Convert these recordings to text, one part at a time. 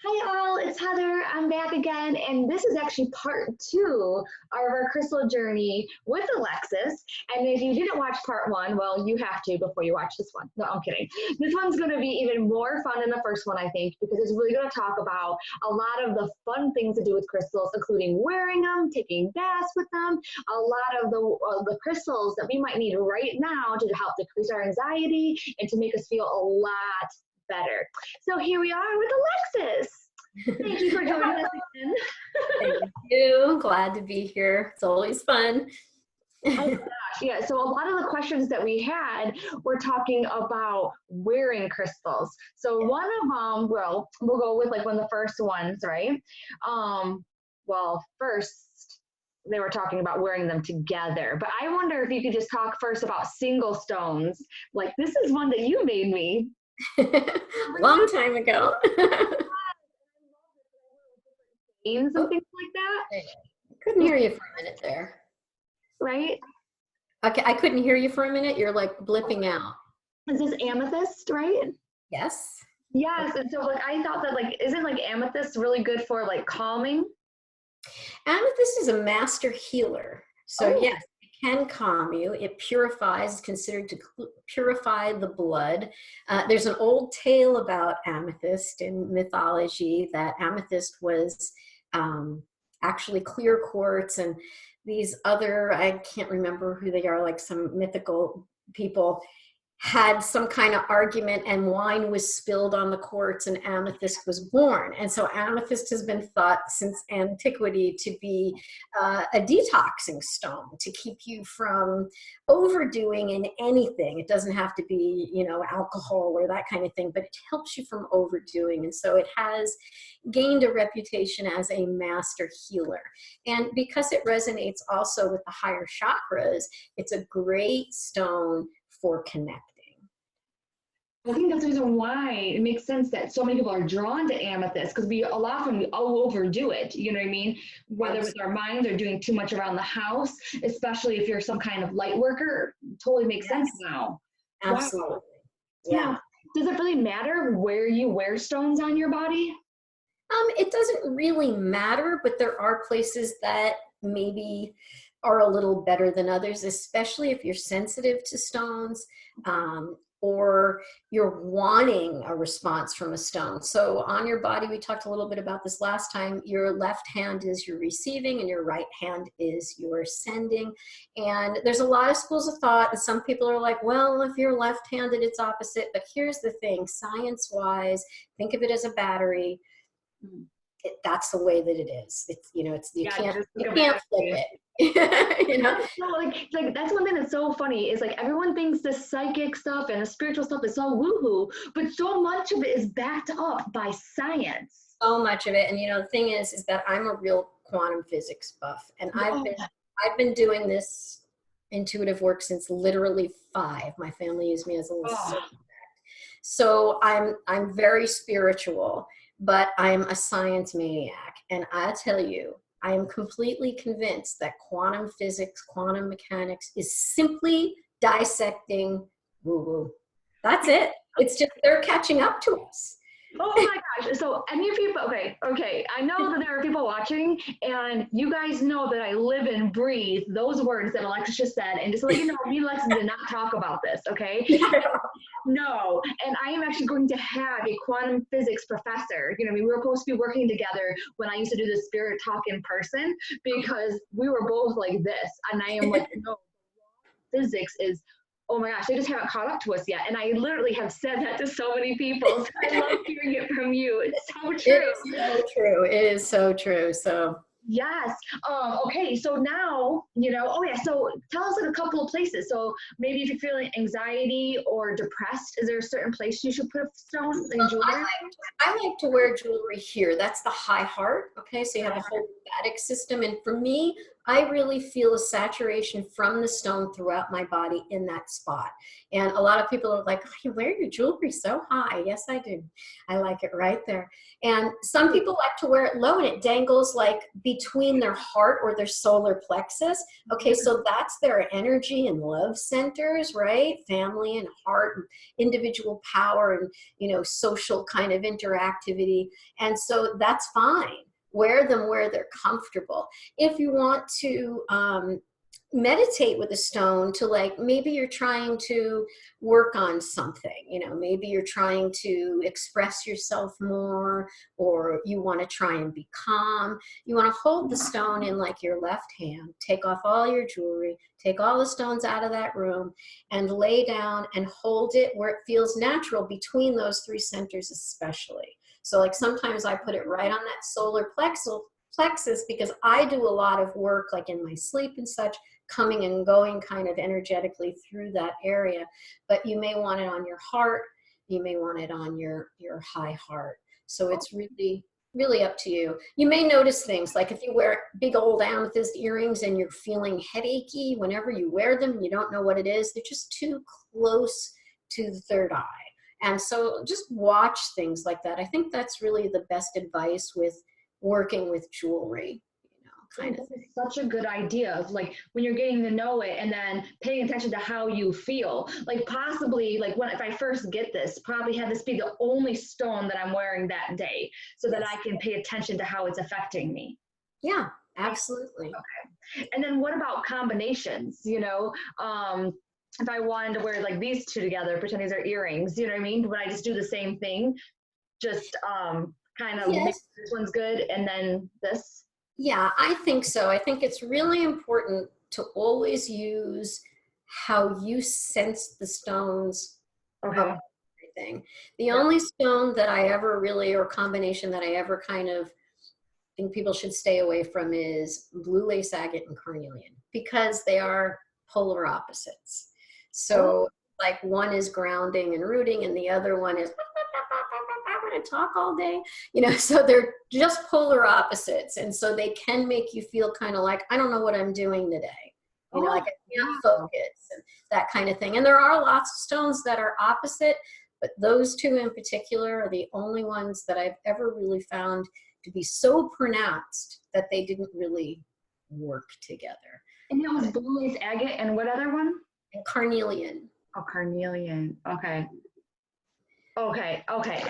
Hi all, it's Heather. I'm back again, and this is actually part two of our crystal journey with Alexis. And if you didn't watch part one, well, you have to before you watch this one. No, I'm kidding. This one's going to be even more fun than the first one, I think, because it's really going to talk about a lot of the fun things to do with crystals, including wearing them, taking baths with them, a lot of the crystals that we might need right now to help decrease our anxiety and to make us feel a lot better. So here we are with Alexis. Thank you for joining us again. Thank you. Glad to be here. It's always fun. Oh my gosh, yeah. So a lot of the questions that we had were talking about wearing crystals. So one of them, well, we'll go with like one of the first ones, right? Well, first they were talking about wearing them together, but I wonder if you could just talk first about single stones. Like this is one that you made me. Long time ago. Names and things like that. I couldn't hear you for a minute there. Right? Okay, I couldn't hear you for a minute. You're like blipping out. Is this amethyst, right? Yes. Yes. And so like I thought that like isn't like amethyst really good for like calming? Amethyst is a master healer. So Oh. yes, it can calm you. It purifies, considered to purify the blood. There's an old tale about amethyst in mythology that amethyst was actually clear quartz, and these other, I can't remember who they are, like some mythical people, had some kind of argument and wine was spilled on the quartz and amethyst was born. And so amethyst has been thought since antiquity to be a detoxing stone to keep you from overdoing in anything. It doesn't have to be, you know, alcohol or that kind of thing, but it helps you from overdoing. And so it has gained a reputation as a master healer. And because it resonates also with the higher chakras, it's a great stone for connecting. I think that's the reason why it makes sense that so many people are drawn to amethyst because a lot of them we overdo it. You know what I mean? Whether with our minds or doing too much around the house, especially if you're some kind of light worker, totally makes sense now. Absolutely. Wow. Yeah. Does it really matter where you wear stones on your body? It doesn't really matter, but there are places that maybe are a little better than others, especially if you're sensitive to stones, or you're wanting a response from a stone. So on your body, we talked a little bit about this last time, your left hand is your receiving and your right hand is your sending. And there's a lot of schools of thought, and some people are like, well, if you're left-handed, it's opposite. But here's the thing, science-wise, think of it as a battery. That's the way that it is. It's, you know, it's, you can't flip it. You know, so like that's one thing that's so funny is like everyone thinks the psychic stuff and the spiritual stuff is so woohoo, but so much of it is backed up by science. So much of it. And you know, the thing is that I'm a real quantum physics buff, and I've been doing this intuitive work since literally 5. My family used me as a little so I'm very spiritual, but I'm a science maniac. And I tell you, I am completely convinced that quantum physics, quantum mechanics is simply dissecting woo-woo. That's it. It's just they're catching up to us. Oh my gosh. So any of you, okay. I know that there are people watching and you guys know that I live and breathe those words that Alexis just said. And just to let you know, me and Alexis did not talk about this, okay? No. And I am actually going to have a quantum physics professor. You know, I mean, we were supposed to be working together when I used to do the spirit talk in person because we were both like this. And I am like, no, physics is, oh my gosh, they just haven't caught up to us yet. And I literally have said that to so many people. So I love hearing it from you. It's so true. It is so true. It is so true. So yes. Okay. So now, you know, oh yeah. So tell us like a couple of places. So maybe if you're feeling anxiety or depressed, is there a certain place you should put a stone and jewelry? I like to wear jewelry here. That's the high heart. Okay. So you have a whole lymphatic system. And for me, I really feel a saturation from the stone throughout my body in that spot. And a lot of people are like, oh, you wear your jewelry so high. Yes, I do. I like it right there. And some people like to wear it low and it dangles like between their heart or their solar plexus. Okay, so that's their energy and love centers, right? Family and heart and individual power and, you know, social kind of interactivity. And so that's fine. Wear them where they're comfortable. If you want to meditate with a stone, to like, maybe you're trying to work on something, you know, maybe you're trying to express yourself more, or you want to try and be calm, you want to hold the stone in like your left hand, take off all your jewelry, take all the stones out of that room, and lay down and hold it where it feels natural between those three centers especially. So like sometimes I put it right on that solar plexus because I do a lot of work like in my sleep and such, coming and going kind of energetically through that area. But you may want it on your heart, you may want it on your high heart. So it's really, really up to you. You may notice things like if you wear big old amethyst earrings and you're feeling headachy whenever you wear them and you don't know what it is, they're just too close to the third eye. And so just watch things like that. I think that's really the best advice with working with jewelry, you know, kind of thing. Such a good idea of like when you're getting to know it and then paying attention to how you feel. Like possibly like if I first get this, probably have this be the only stone that I'm wearing that day so that I can pay attention to how it's affecting me. Yeah, absolutely. Okay. And then what about combinations, you know? If I wanted to wear like these two together, pretend these are earrings, you know what I mean? Would I just do the same thing? Just kind of make this one's good and then this? Yeah, I think so. I think it's really important to always use how you sense the stones. Okay. Everything. The only stone that I ever really, or combination that I ever kind of think people should stay away from is blue lace agate and carnelian, because they are polar opposites. So like one is grounding and rooting and the other one is I'm going to talk all day, you know, so they're just polar opposites. And so they can make you feel kind of like, I don't know what I'm doing today. You know, like I can't focus and that kind of thing. And there are lots of stones that are opposite, but those two in particular are the only ones that I've ever really found to be so pronounced that they didn't really work together. And it was blue lace agate and what other one? And carnelian. Oh, carnelian. Okay. Okay.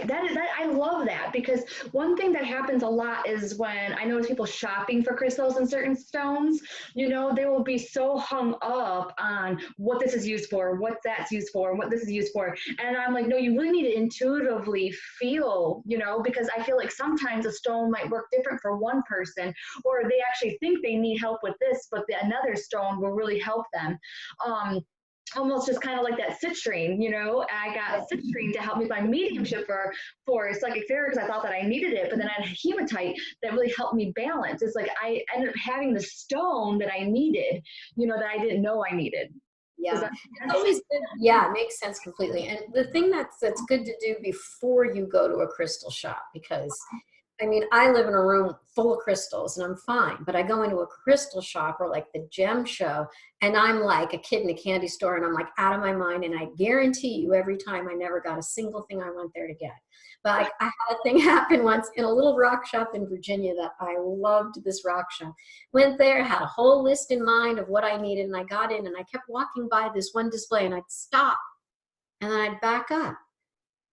That I love that, because one thing that happens a lot is when I notice people shopping for crystals and certain stones, you know, they will be so hung up on what this is used for, what that's used for, what this is used for. And I'm like, no, you really need to intuitively feel, you know, because I feel like sometimes a stone might work different for one person, or they actually think they need help with this, but another stone will really help them. Almost just kind of like that citrine, you know, I got citrine to help me by mediumship for psychic fairy because I thought that I needed it, but then I had hematite that really helped me balance. It's like I ended up having the stone that I needed, you know, that I didn't know I needed. Yeah, it's always good. Yeah, it makes sense completely. And the thing that's good to do before you go to a crystal shop, because I mean, I live in a room full of crystals and I'm fine, but I go into a crystal shop or like the gem show and I'm like a kid in a candy store and I'm like out of my mind, and I guarantee you every time I never got a single thing I went there to get. But I had a thing happen once in a little rock shop in Virginia that I loved. This rock shop. Went there, had a whole list in mind of what I needed, and I got in and I kept walking by this one display and I'd stop and then I'd back up.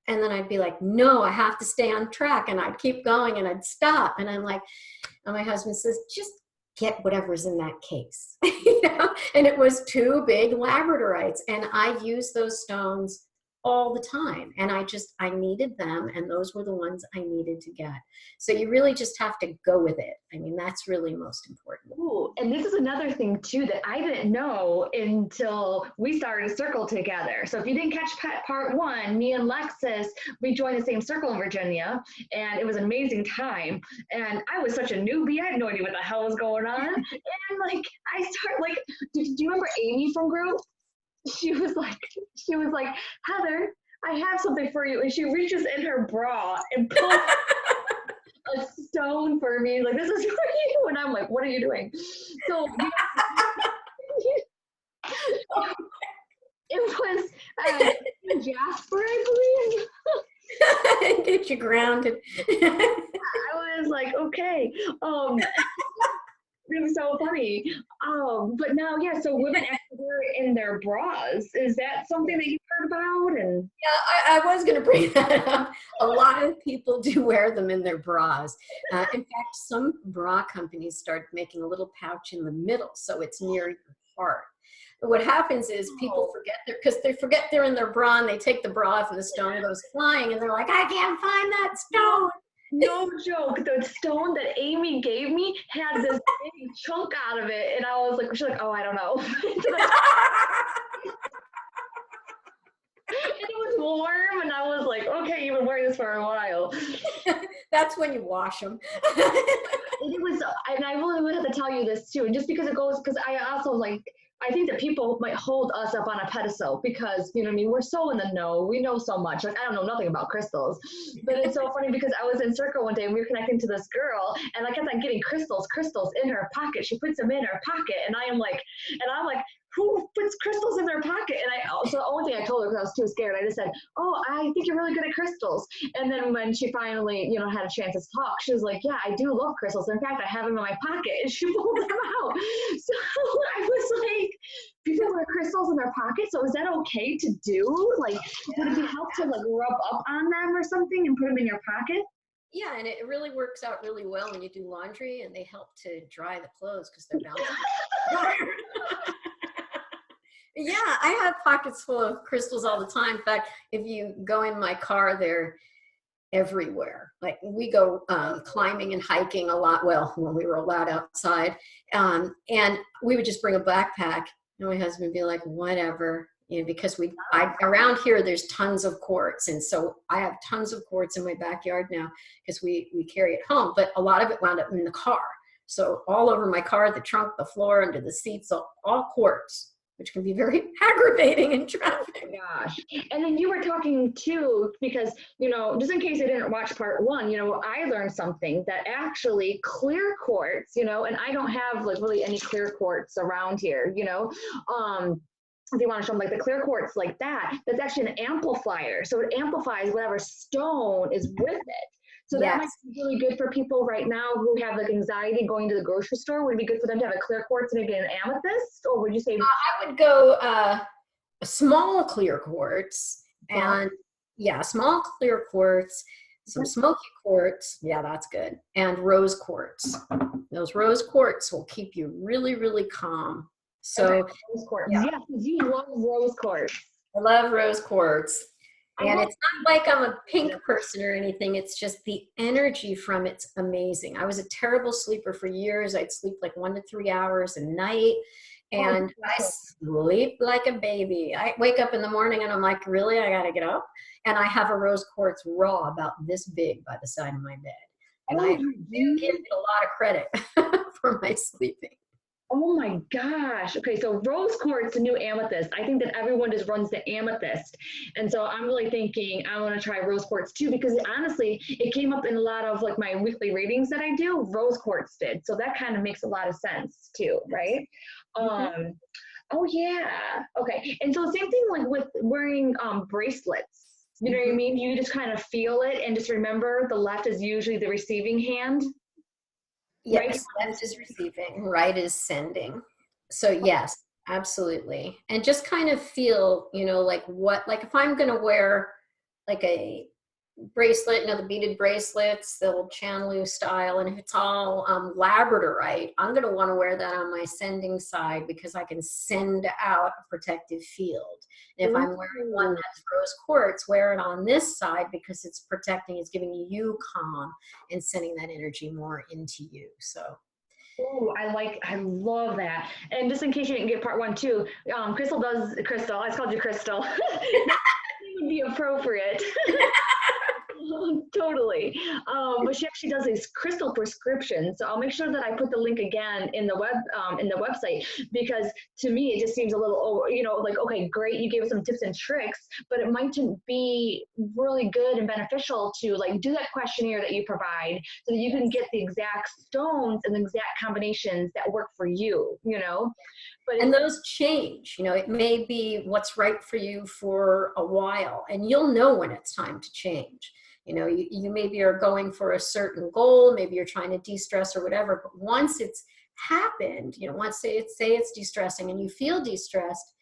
And then I'd be like, no, I have to stay on track. And I'd keep going and I'd stop. And I'm like, and my husband says, just get whatever's in that case. You know? And it was 2 big labradorites. And I used those stones all the time. And I needed them. And those were the ones I needed to get. So you really just have to go with it. I mean, that's really most important. Ooh, and this is another thing too that I didn't know until we started a circle together. So if you didn't catch part 1, me and Alexis, we joined the same circle in Virginia, and it was an amazing time. And I was such a newbie; I had no idea what the hell was going on. And like, I started like, do you remember Amy from group? She was like, Heather, I have something for you. And she reaches in her bra and pulls a stone stone for me. Like, this is for you. And I'm like, what are you doing? So it was Jasper, I believe. Get you grounded. I was like, okay. It was so funny. But now, yeah, so women actually wear it in their bras. Is that something that you've heard about? And Yeah, I was going to bring that up. A lot of people do wear them in their bras. In fact, some bra companies start making a little pouch in the middle, so it's near your heart. But what happens is people forget because they forget they're in their bra, and they take the bra off, and the stone goes flying, and they're like, I can't find that stone. no joke, the stone that Amy gave me had this big chunk out of it, and I was like, she's like, oh, I don't know. And it was warm, and I was like, okay, you've been wearing this for a while. That's when you wash them. It was, and I really would have to tell you this too, just because it goes, because I also like, I think that people might hold us up on a pedestal because, you know what I mean, we're so in the know, we know so much. Like, I don't know nothing about crystals, but it's so funny because I was in circle one day and we were connecting to this girl, and I kept on getting crystals in her pocket. She puts them in her pocket, and I'm like, who puts crystals in their pocket? And so the only thing I told her, because I was too scared, I just said, oh, I think you're really good at crystals. And then when she finally, you know, had a chance to talk, she was like, yeah, I do love crystals. In fact, I have them in my pocket. And she pulled them out. So I was like, people wear crystals in their pocket. So is that okay to do? Like, would it be help to like rub up on them or something and put them in your pocket? Yeah, and it really works out really well when you do laundry, and they help to dry the clothes because they're bouncing. Yeah, I have pockets full of crystals all the time. In fact, if you go in my car, they're everywhere. Like, we go climbing and hiking a lot. Well, when we were allowed outside, and we would just bring a backpack. And my husband would be like, "Whatever," you know, because around here there's tons of quartz, and so I have tons of quartz in my backyard now because we carry it home. But a lot of it wound up in the car. So all over my car, the trunk, the floor, under the seats, all quartz, which can be very aggravating in traffic. Oh my gosh. And then you were talking too, because, you know, just in case I didn't watch part one, you know, I learned something that actually clear quartz, you know, and I don't have like really any clear quartz around here, you know, if you want to show them like the clear quartz like that, that's actually an amplifier. So it amplifies whatever stone is with it. So that might be really good for people right now who have like anxiety going to the grocery store. Would it be good for them to have a clear quartz and maybe an amethyst? Or would you say? I would go a small clear quartz, and small clear quartz, some smoky quartz. Yeah, that's good. And rose quartz. Those rose quartz will keep you really, really calm. So rose quartz. Yeah, because you love rose quartz. I love rose quartz. And it's not like I'm a pink person or anything. It's just the energy from it's amazing. I was a terrible sleeper for years. I'd sleep like 1 to 3 hours a night. And I sleep like a baby. I wake up in the morning and I'm like, really? I got to get up? And I have a rose quartz raw about this big by the side of my bed. And I do give it a lot of credit for my sleeping. Oh my gosh. Okay, so rose quartz, the new amethyst. I think that everyone just runs the amethyst. And so I'm really thinking I want to try rose quartz too, because honestly, it came up in a lot of like my weekly readings that I do, rose quartz did. So that kind of makes a lot of sense too, right? Oh yeah. Okay. And so same thing like with wearing bracelets. You know what I mean? You just kind of feel it and just remember the left is usually the receiving hand. Yes, left is receiving, right is sending. So yes, absolutely. And just kind of feel, you know, like if I'm going to wear like a bracelet, you know, the beaded bracelets, the old Chanlu style, and if it's all labradorite, I'm going to want to wear that on my sending side because I can send out a protective field. And if I'm wearing one that's rose quartz, wear it on this side because it's protecting, it's giving you calm and sending that energy more into you. So. Oh, I love that. And just in case you didn't get part one too, Crystal, I called you Crystal. That would be appropriate. Totally. But she actually does these crystal prescriptions. So I'll make sure that I put the link again in the website, because to me it just seems a little over, like, okay, great, you gave us some tips and tricks, but it might be really good and beneficial to like do that questionnaire that you provide so that you can get the exact stones and the exact combinations that work for you, But and those change, it may be what's right for you for a while, and you'll know when it's time to change. You maybe are going for a certain goal, maybe you're trying to de-stress or whatever, but once it's happened, once say it's de-stressing and you feel de-stressed,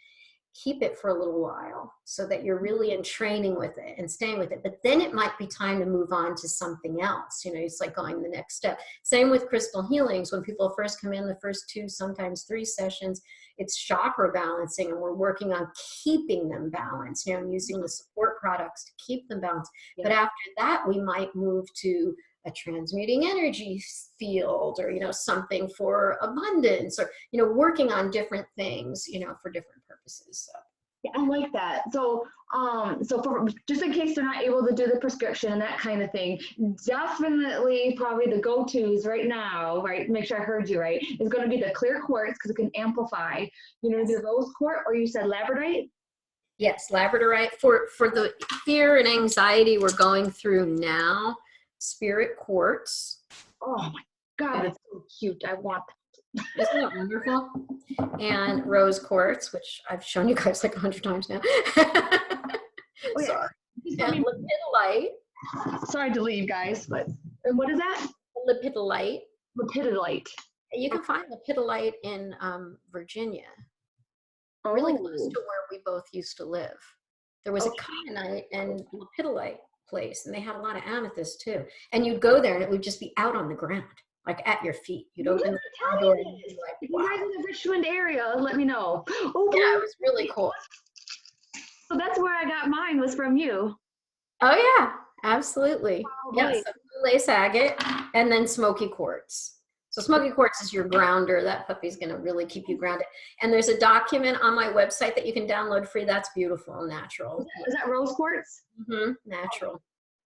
keep it for a little while so that you're really in training with it and staying with it. But then it might be time to move on to something else. It's like going the next step. Same with crystal healings. When people first come in, the first 2, sometimes 3 sessions, it's chakra balancing, and we're working on keeping them balanced, using the support products to keep them balanced. Yeah. But after that, we might move to a transmuting energy field, or something for abundance, or working on different things for different purposes. So yeah, I like that. So for just in case they're not able to do the prescription and that kind of thing, definitely probably the go-tos right now, right, make sure I heard you right, is going to be the clear quartz, because it can amplify. The rose quartz, or you said labradorite? Yes, labradorite for the fear and anxiety we're going through now. Spirit quartz. Oh my God, that's so cute. I want that. Isn't that wonderful? And rose quartz, which I've shown you guys like 100 times now. Oh, yeah. Sorry. And lepidolite. Sorry to leave, guys, but and what is that? Lepidolite. Lepidolite. You can find lepidolite in Virginia. Oh. Really close to where we both used to live. There was a kyanite and lepidolite place, and they had a lot of amethyst too. And you'd go there and it would just be out on the ground, like at your feet. You'd open the door and you'd be like, wow. If you guys in the Richmond area, let me know. Oh, yeah, it was really cool. So that's where I got mine, was from you. Oh yeah, absolutely. Oh, yeah, so lace agate and then smoky quartz. So smoky quartz is your grounder. That puppy's going to really keep you grounded. And there's a document on my website that you can download free. That's beautiful, natural. Is that rose quartz? Mm-hmm. Natural.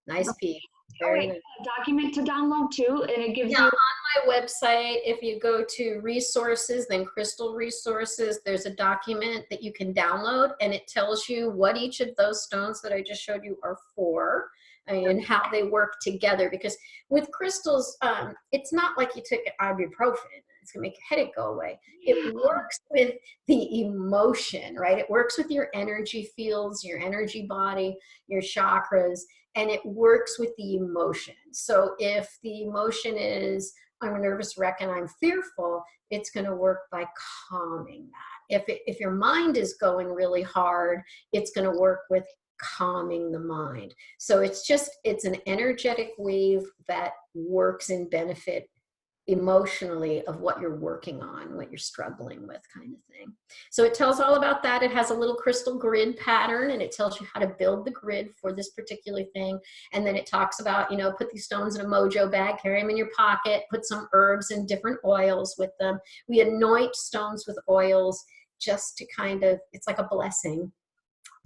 Nice piece. Very nice. Document to download too, and it gives you. On my website, if you go to resources, then crystal resources, there's a document that you can download, and it tells you what each of those stones that I just showed you are for, and how they work together. Because with crystals, it's not like you took ibuprofen. It's gonna make your headache go away. It works with the emotion, right? It works with your energy fields, your energy body, your chakras, and it works with the emotion. So if the emotion is, I'm a nervous wreck and I'm fearful, it's gonna work by calming that. If your mind is going really hard, it's gonna work with calming the mind. So it's an energetic wave that works in benefit emotionally of what you're working on, what you're struggling with, kind of thing. So it tells all about that. It has a little crystal grid pattern, and it tells you how to build the grid for this particular thing. And then it talks about, put these stones in a mojo bag, carry them in your pocket, put some herbs and different oils with them. We anoint stones with oils just to it's like a blessing.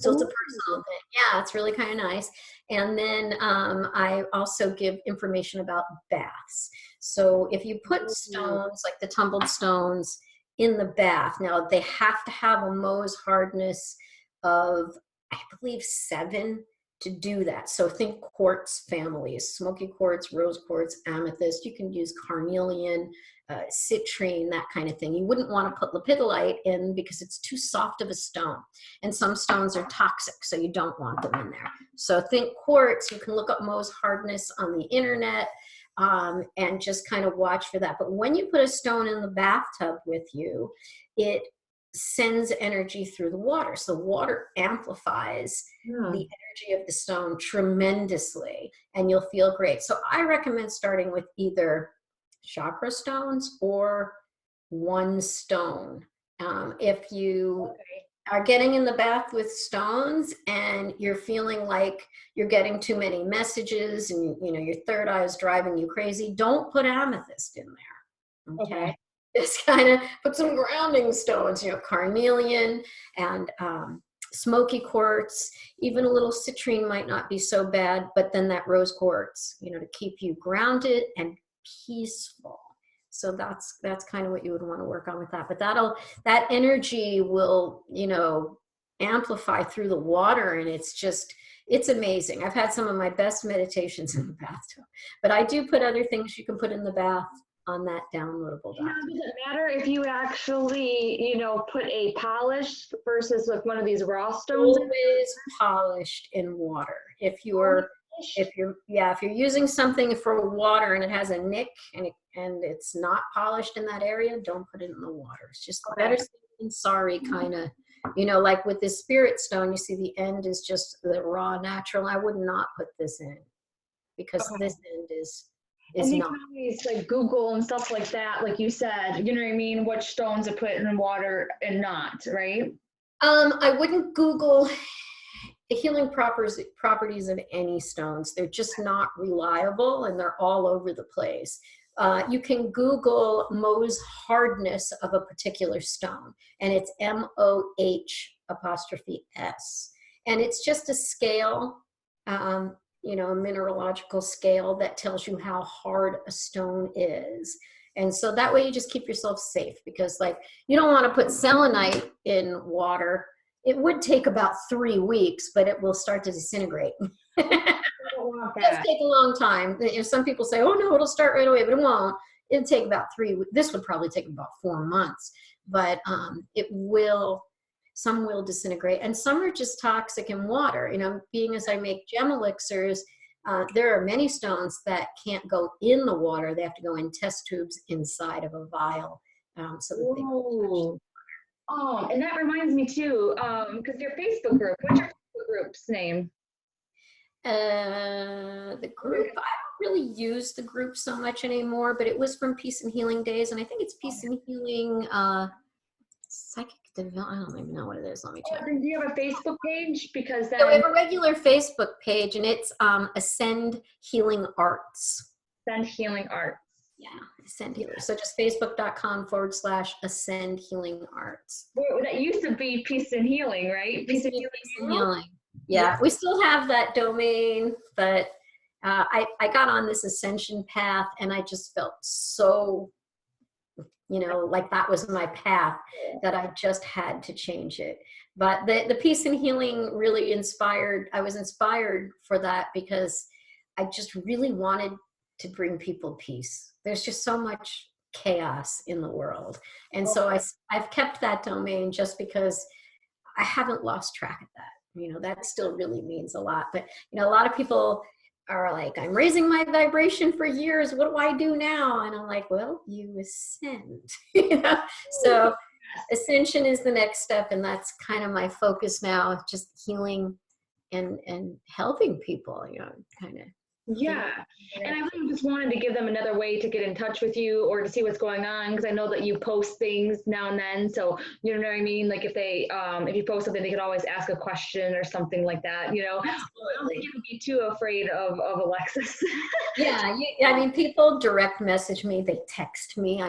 So it's a personal thing. Yeah, it's really kind of nice. And then I also give information about baths. So if you put stones, like the tumbled stones, in the bath, now they have to have a Mohs hardness of, I believe, 7 to do that. So think quartz families: smoky quartz, rose quartz, amethyst. You can use carnelian, citrine, that kind of thing. You wouldn't want to put lepidolite in because it's too soft of a stone. And some stones are toxic, so you don't want them in there. So think quartz. You can look up Mohs hardness on the internet and just kind of watch for that. But when you put a stone in the bathtub with you, it sends energy through the water. So water amplifies the energy of the stone tremendously, and you'll feel great. So I recommend starting with either chakra stones or one stone. If you are getting in the bath with stones and you're feeling like you're getting too many messages and your third eye is driving you crazy, don't put amethyst in there. Okay. Just kind of put some grounding stones, carnelian and smoky quartz, even a little citrine might not be so bad, but then that rose quartz, you know, to keep you grounded and peaceful. So that's kind of what you would want to work on with that. But that energy will, you know, amplify through the water, and it's amazing. I've had some of my best meditations in the bathtub, but I do put other things you can put in the bath on that downloadable Now, document. does it matter if you actually, you know, put a polish versus like one of these raw stones? Always polished in water. If you're using something for water and it has a nick and it's not polished in that area, don't put it in the water. It's just better safe than sorry, kind of. You know, like with this spirit stone, you see the end is just the raw natural. I would not put this in because this end is And you not. can always like Google and stuff like that, like you said, you know what I mean, which stones to put in water and not, right? I wouldn't Google the healing properties of any stones. They're just not reliable, and they're all over the place. You can Google Mohs hardness of a particular stone, and it's MOH''S. And it's just a scale, you know, a mineralogical scale that tells you how hard a stone is. And so that way you just keep yourself safe, because like you don't want to put selenite in water. It would take about 3 weeks, but it will start to disintegrate. It does take a long time. You know, some people say, oh no, it'll start right away, but it won't. It'll take about 3 weeks. This would probably take about 4 months, but some will disintegrate, and some are just toxic in water. You know, being as I make gem elixirs, there are many stones that can't go in the water. They have to go in test tubes inside of a vial. So that they Ooh. Oh, and that reminds me too, because your Facebook group, what's your Facebook group's name? The group, I don't really use the group so much anymore, but it was from Peace and Healing Days, and I think it's Peace and Healing Psychic Development. I don't even know what it is. Let me check. Do you have a Facebook page? Because then So we have a regular Facebook page, and it's Ascend Healing Arts. Ascend Healing Arts. Yeah, Ascend Healing. So just facebook.com/Ascend Healing Arts. Well, that used to be Peace and Healing, right? Peace and Healing. Yeah, we still have that domain, but I got on this ascension path, and I just felt so, you know, like that was my path, that I just had to change it. But the Peace and Healing really I was inspired for that because I just really wanted to bring people peace. There's just so much chaos in the world. And so I've kept that domain just because I haven't lost track of that. You know, that still really means a lot. But, you know, a lot of people are like, I'm raising my vibration for years. What do I do now? And I'm like, well, you ascend. You know? So ascension is the next step. And that's kind of my focus now, just healing and helping people, you know, kind of. Yeah. And I really just wanted to give them another way to get in touch with you or to see what's going on, because I know that you post things now and then. So, you know what I mean? Like if you post something, they could always ask a question or something like that, you know? I don't think you would be too afraid of Alexis. Yeah, I mean, people direct message me, they text me.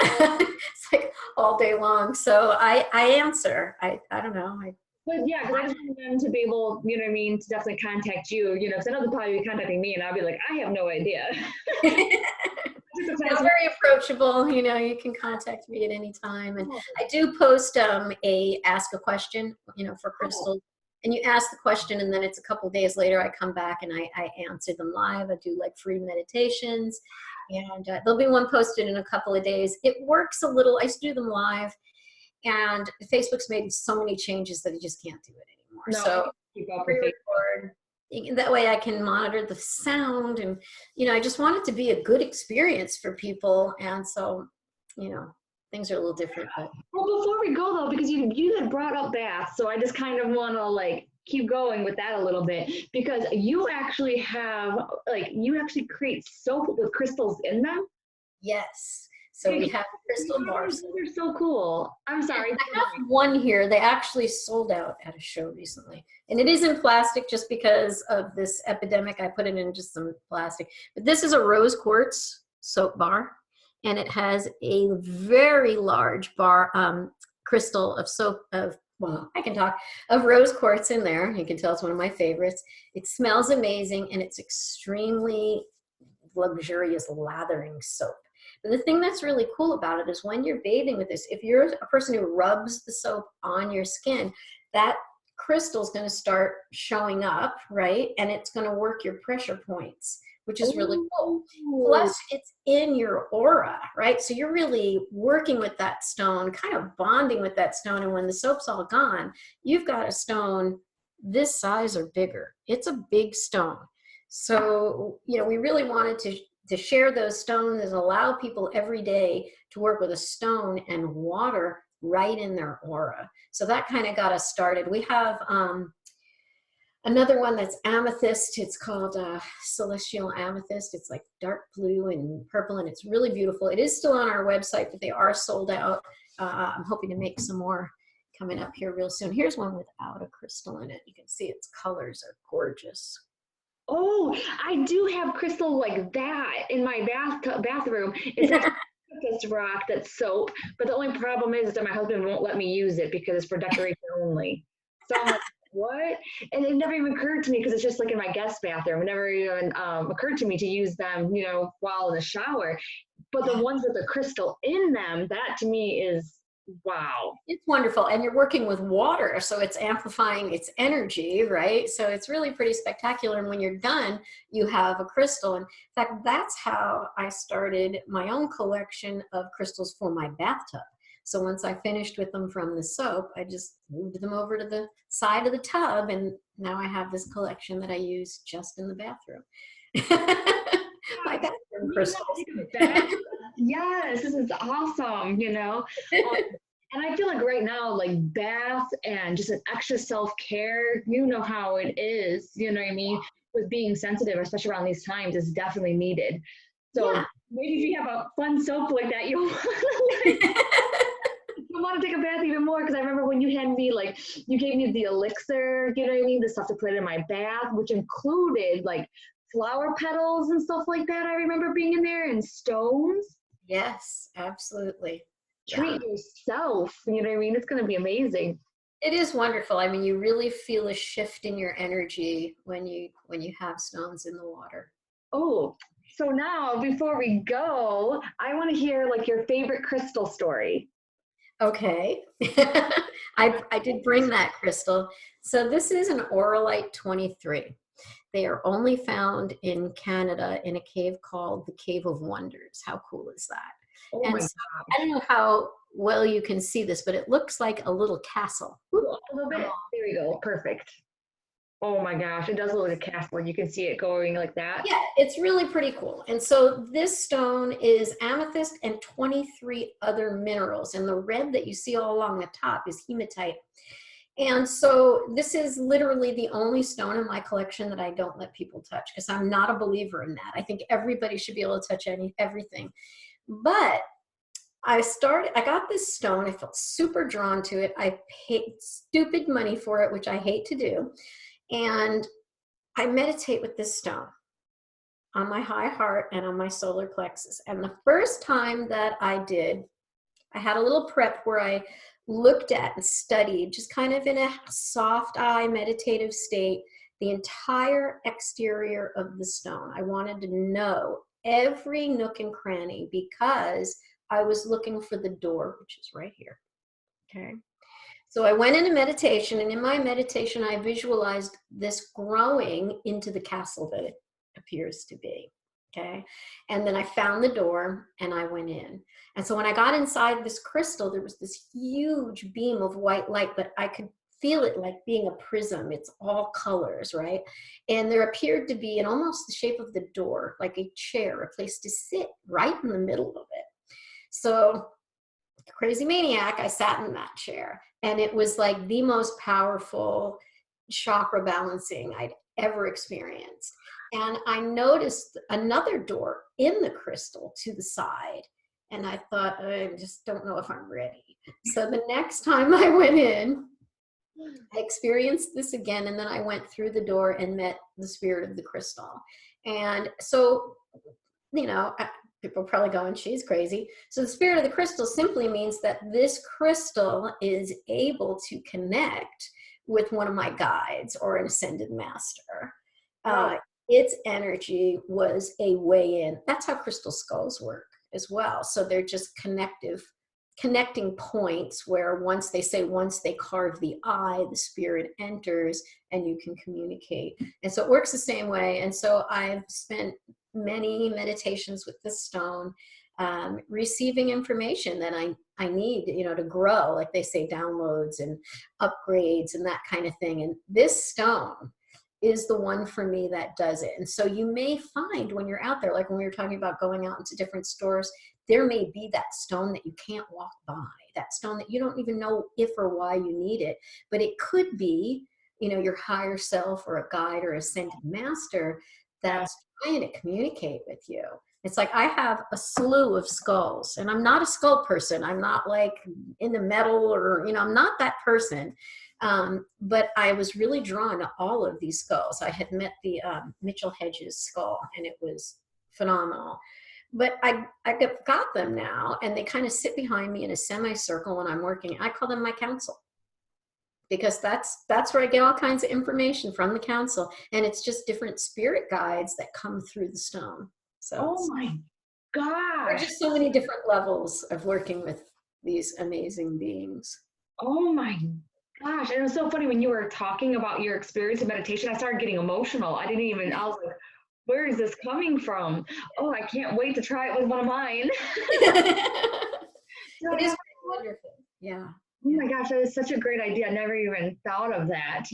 It's like all day long. So I answer. I don't know. But yeah, because I just want them to be able, you know what I mean, to definitely contact you, you know, because I know they'll probably be contacting me and I'll be like, I have no idea. They're very approachable, you know, you can contact me at any time. And I do post ask a question, you know, for crystals. And you ask the question, and then it's a couple of days later, I come back and I answer them live. I do like free meditations, and there'll be one posted in a couple of days. It works a little, I used to do them live, and Facebook's made so many changes that you just can't do it anymore. No, so keep up with record. That way I can monitor the sound, and, you know, I just want it to be a good experience for people. And so, you know, things are a little different. But. Well, before we go though, because you had brought up baths, so I just kind of want to like keep going with that a little bit, because you actually have you actually create soap with crystals in them. Yes. So we have crystal bars. They're so cool. I'm sorry. I have one here. They actually sold out at a show recently. And it is in plastic just because of this epidemic. I put it in just some plastic. But this is a rose quartz soap bar. And it has a very large bar crystal of soap, of well, I can talk, of rose quartz in there. You can tell it's one of my favorites. It smells amazing, and it's extremely luxurious lathering soap. But the thing that's really cool about it is when you're bathing with this, if you're a person who rubs the soap on your skin, that crystal is going to start showing up, right? And it's going to work your pressure points, which is really cool. Plus, it's in your aura, right? So you're really working with that stone, kind of bonding with that stone. And when the soap's all gone, you've got a stone this size or bigger. It's a big stone. So, we really wanted to share those stones and allow people every day to work with a stone and water right in their aura. So that kind of got us started. We have another one that's amethyst. It's called celestial amethyst. It's like dark blue and purple, and it's really beautiful. It is still on our website, but they are sold out. I'm hoping to make some more coming up here real soon. Here's one without a crystal in it. You can see its colors are gorgeous. Oh, I do have crystal like that in my bathroom. It's like this rock that's soap, but the only problem is that my husband won't let me use it because it's for decoration only. So I'm like, what? And it never even occurred to me because it's just like in my guest bathroom. It never even occurred to me to use them, while in the shower. But the ones with the crystal in them, that to me is wow. It's wonderful. And you're working with water, so it's amplifying its energy, right? So it's really pretty spectacular. And when you're done, you have a crystal. And in fact, that's how I started my own collection of crystals for my bathtub. So once I finished with them from the soap, I just moved them over to the side of the tub. And now I have this collection that I use just in the bathroom. My bathroom crystals. Yes, this is awesome, and I feel like right now, like bath and just an extra self-care, you know how it is, you know what I mean? With being sensitive, especially around these times, is definitely needed. So maybe if you have a fun soap like that, you'll want to take a bath even more, because I remember when you had me, like, you gave me the elixir, you know what I mean? The stuff to put in my bath, which included like flower petals and stuff like that. I remember being in there, and stones. Yes, absolutely. Treat yourself, you know what I mean? It's going to be amazing. It is wonderful. I mean, you really feel a shift in your energy when you have stones in the water. Oh, so now before we go, I want to hear like your favorite crystal story. Okay. I did bring that crystal. So this is an Auralite 23. They are only found in Canada in a cave called the Cave of Wonders. How cool is that? Oh And my so, God. I don't know how well you can see this, but it looks like a little castle. Ooh, a little bit. There we go. Perfect. Oh my gosh, it does look like a castle. You can see it going like that. Yeah, it's really pretty cool. And so this stone is amethyst and 23 other minerals. And the red that you see all along the top is hematite. And so this is literally the only stone in my collection that I don't let people touch, because I'm not a believer in that. I think everybody should be able to touch everything. But I got this stone. I felt super drawn to it. I paid stupid money for it, which I hate to do. And I meditate with this stone on my high heart and on my solar plexus. And the first time that I did, I had a little prep where I looked at and studied, just kind of in a soft eye meditative state, the entire exterior of the stone. I wanted to know every nook and cranny because I was looking for the door, which is right here. Okay. So I went into meditation, and in my meditation, I visualized this growing into the castle that it appears to be. Okay. And then I found the door and I went in. And so when I got inside this crystal, there was this huge beam of white light, but I could feel it like being a prism. It's all colors, right? And there appeared to be in almost the shape of the door, like a chair, a place to sit right in the middle of it. So, crazy maniac, I sat in that chair, and it was like the most powerful chakra balancing I'd ever experienced. And I noticed another door in the crystal to the side, and I thought, I just don't know if I'm ready. So the next time I went in, I experienced this again, and then I went through the door and met the spirit of the crystal. And so, People are probably going, she's crazy. So the spirit of the crystal simply means that this crystal is able to connect with one of my guides or an ascended master. Wow. Its energy was a way in. That's how crystal skulls work as well. So they're just connecting points where once they carve the eye, the spirit enters and you can communicate. And so it works the same way. And so I've spent many meditations with this stone, receiving information that I need, to grow, like they say, downloads and upgrades and that kind of thing. And this stone is the one for me that does it. And so you may find when you're out there, like when we were talking about going out into different stores, there may be that stone that you can't walk by, that stone that you don't even know if or why you need it. But it could be, your higher self or a guide or ascended master that's trying to communicate with you. It's like I have a slew of skulls, and I'm not a skull person. I'm not like in the metal or, I'm not that person. But I was really drawn to all of these skulls. I had met the Mitchell Hedges skull, and it was phenomenal. But I got them now, and they kind of sit behind me in a semicircle when I'm working. I call them my council, because that's where I get all kinds of information from the council, and it's just different spirit guides that come through the stone. So oh my gosh, there's just so many different levels of working with these amazing beings. oh my gosh. And it was so funny when you were talking about your experience of meditation, I started getting emotional. I was like, where is this coming from? Oh, I can't wait to try it with one of mine. It is wonderful. Yeah. Oh my gosh, that is such a great idea. I never even thought of that,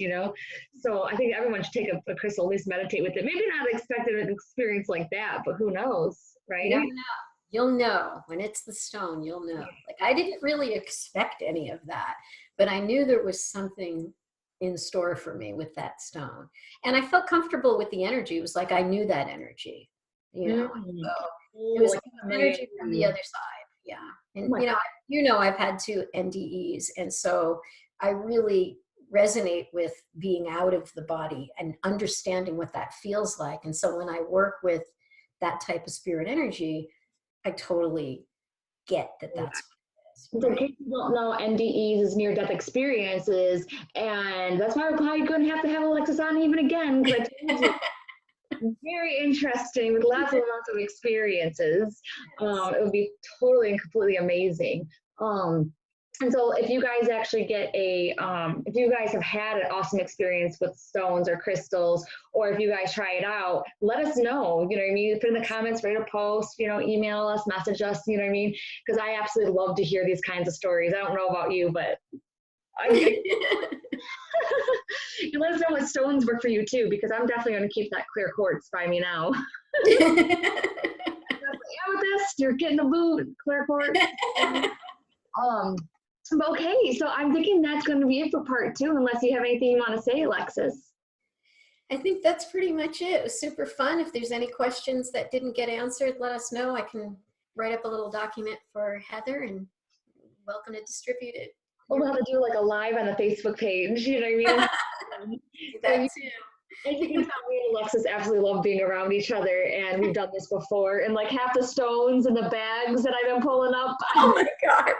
So I think everyone should take a crystal, at least meditate with it. Maybe not expect an experience like that, but who knows, right? You never know. You'll know when it's the stone, you'll know. Like I didn't really expect any of that, but I knew there was something in store for me with that stone. And I felt comfortable with the energy. It was like I knew that energy, So it was like energy from the other side. Yeah. And I've had 2 NDEs. And so I really resonate with being out of the body and understanding what that feels like. And so when I work with that type of spirit energy, I totally get that that's what it is. So in case you don't know, NDEs is near-death experiences, and that's why we're probably going to have Alexis on even again, because I told you, very interesting with lots and lots of experiences. It would be totally and completely amazing. And so if you guys actually get if you guys have had an awesome experience with stones or crystals, or if you guys try it out, let us know, Put in the comments, write a post, email us, message us, Because I absolutely love to hear these kinds of stories. I don't know about you, but you let us know what stones work for you too, because I'm definitely going to keep that clear quartz by me now. Amethyst, you're getting the boot, clear quartz. But okay, so I'm thinking that's going to be it for part 2, unless you have anything you want to say, Alexis. I think that's pretty much it. It was super fun. If there's any questions that didn't get answered, let us know. I can write up a little document for Heather, and welcome to distribute it. We'll have to do like a live on the Facebook page, you know what I mean? That too. I think me and Alexis absolutely love being around each other, and we've done this before. And like half the stones in the bags that I've been pulling up, oh my God,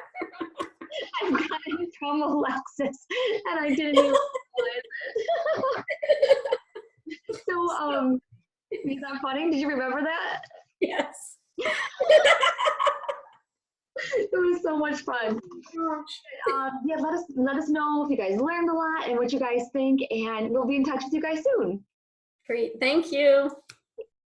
I've gotten from Alexis, and I didn't even realize it. So, is that funny? Did you remember that? Yes. It was so much fun. Yeah, let us know if you guys learned a lot and what you guys think, and we'll be in touch with you guys soon. Great. Thank you.